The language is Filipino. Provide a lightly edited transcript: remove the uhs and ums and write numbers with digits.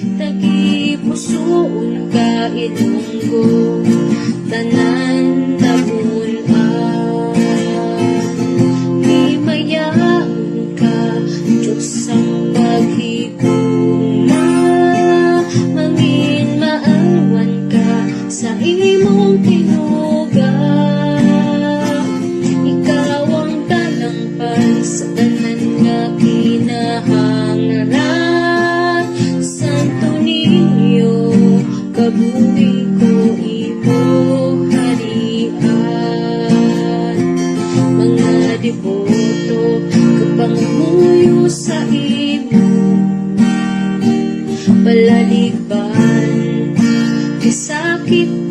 Tagipusoon ka itunggo tanan nabunan. Himayaon ka Diyos ang paghigugma, mangin maawan ka sa imong tinuga. Ikaw ang talangpan sa tanan nga kinahangaran. Santo Niño, kabuhi ko imo harian. Mga deboto, kapangamuyo sa imo, palaligban, kasakit